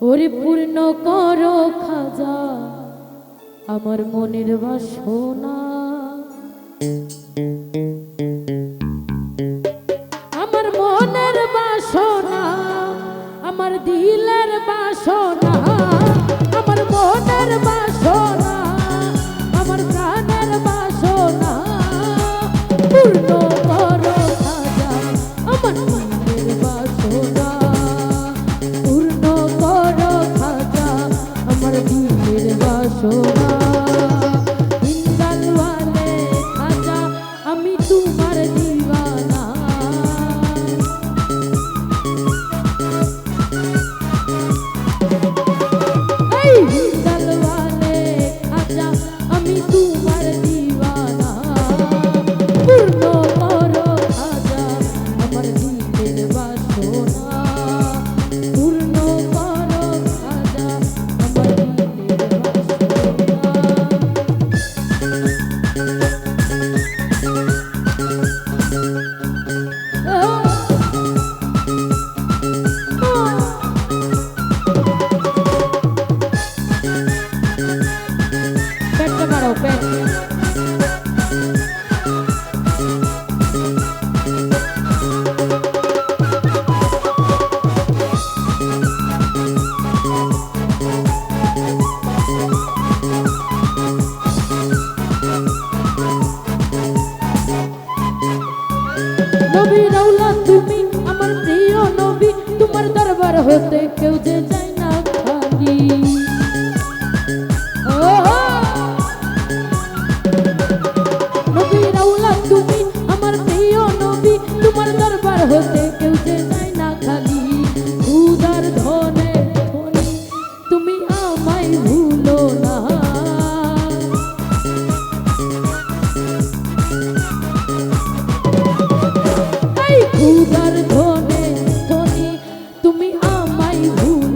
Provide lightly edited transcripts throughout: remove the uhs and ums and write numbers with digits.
ওরে পূর্ণ করো খাজা আমার মনের বাসনা, আমার মনের বাসনা, আমার দিলের বাসনা, আমার মনের বাসনা, আমার প্রাণের বাসনা, পূর্ণ করো খাজা আমার মনের বাসনা, পূর্ণ করো খাজা আমার দিলের বাসনা। ইন্দালওয়ালে খাজা আমি তোমার দিওয়ানা, ইন্দালওয়ালে খাজা আমি তোমার দিওয়ানা, পূর্ণ করো খাজা আমার দিলের বাসনা, পূর্ণ করো খাজা আমার দিলের বাসনা। পেটটা বাড়াও, পেট। নবী রাউলা তুমি আমার প্রিয় নবী, তোমার দরবার হতে কেউ যে যায় না খালি। নবী রাউলা তুমি আমার প্রিয় নবী, তোমার দরবার হতে কেউ যে যায় না খালি। উদার ধনে ধনী তুমি আমায় ভুলো না, উদার ধনে ধনী তুমি আমায় ভুলো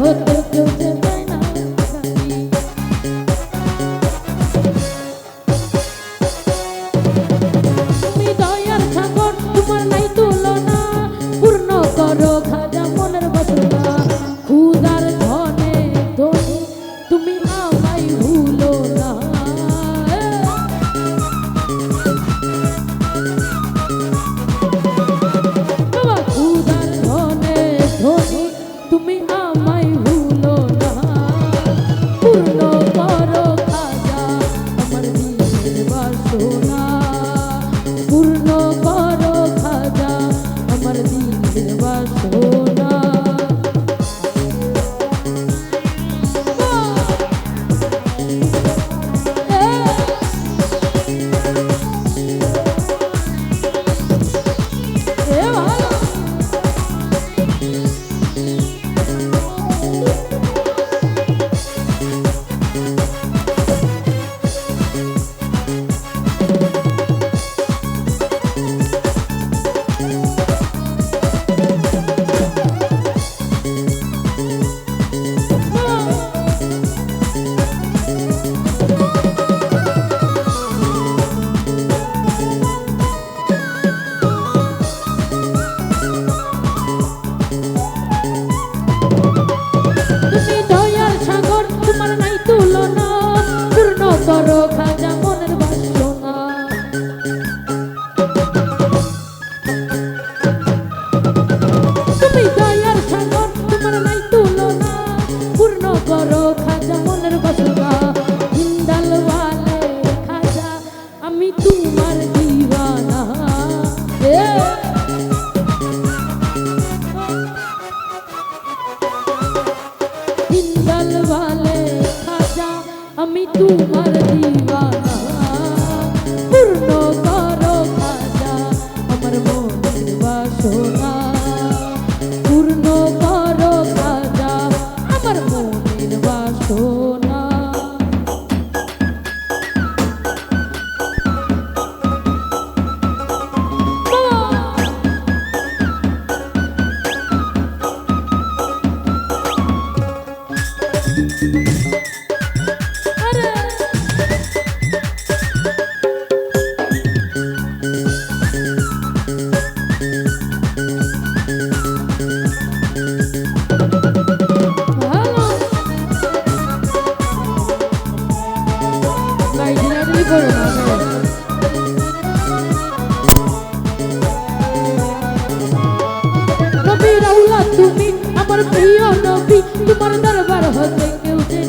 হতে কেউ যে যায় না খালি। তুমি দয়ার সাগর, তোমার নাই তুলনা, পূর্ণ করো খাজা মনের বাসনা। ক্ষুধার ধনে ধনী তুমি আমায় ভুলো না। বাবা ক্ষুধার ধনে ধনী তুমি আমায় ভুলো না। পূর্ণ করো খাজা আমার দিনের বাসনা। পূর্ণ করো খাজা আমার দিনের বাসনা। তুমি দয়ার সাগর, তোমার নাই তুলনা, পূর্ণ করো খাজা মনের বাসনা। তুমি দয়ার সাগর, তোমার নাই তুলনা, পূর্ণ করো খাজা মনের বাসনা। হিন্দাল ওয়ালে খাজা আমি তোমার দিওয়ানা। হিন্দাল ওয়ালে খাজা আমি তোমার দিওয়ানা। পূর্ণ করো খাজা আমার মনের বাসনা। পূর্ণ করো খাজা আমার মনের বাসনা। আরে ভালো ভাই দিনালি করো না। নবী রাউলা তুমি আমার প্রিয় নবী, তোমার দরবার হতে কেউ যে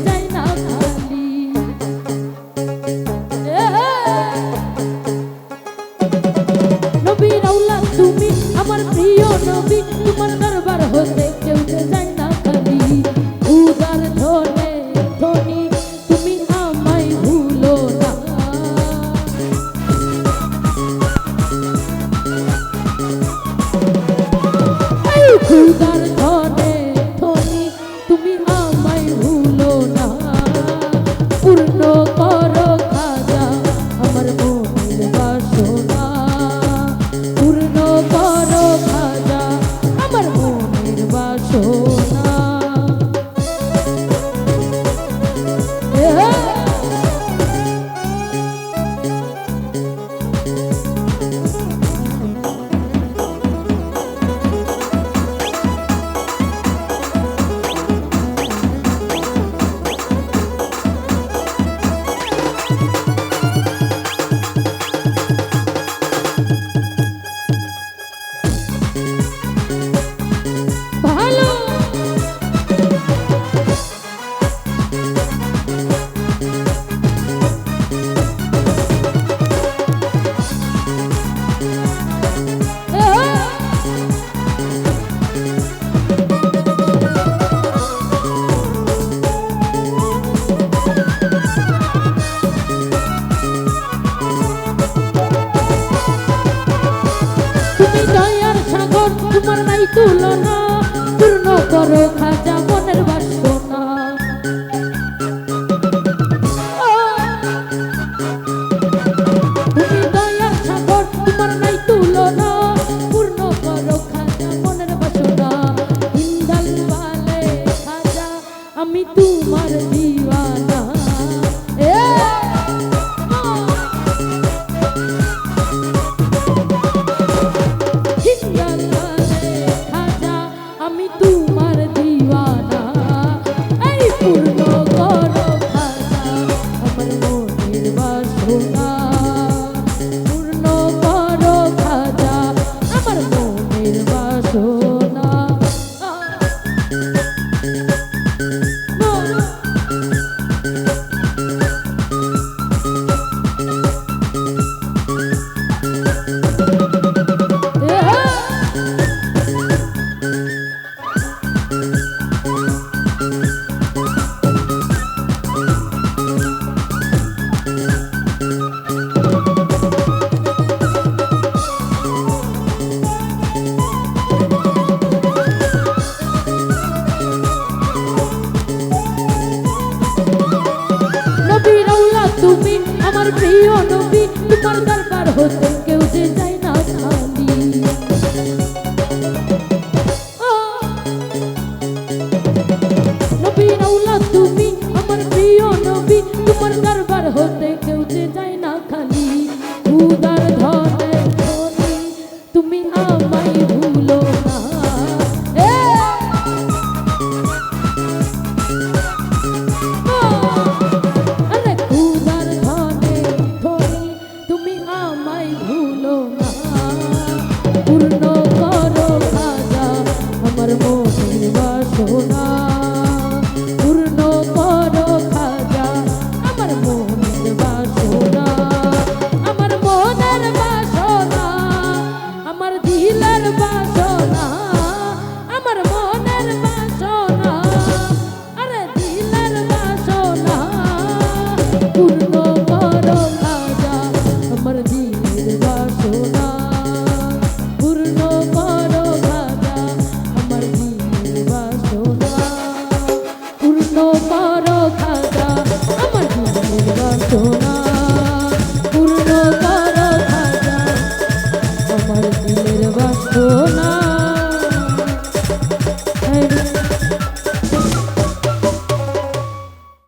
আমি তোমার দিওয়ানা। এ জিন্দালালে খাজা আমি তোমার দিওয়ানা। এই পূর্ণ করো খাজা আমার মনের বাসনা, পূর্ণ করো খাজা আমার মনের বাসনা। তুমি আমার প্রিয় নবী, তোমার দরবার হতে কেউ যে যায় না খালি। নবী রাউলা তুমি আমার প্রিয় নবী, তোমার দরবার হতে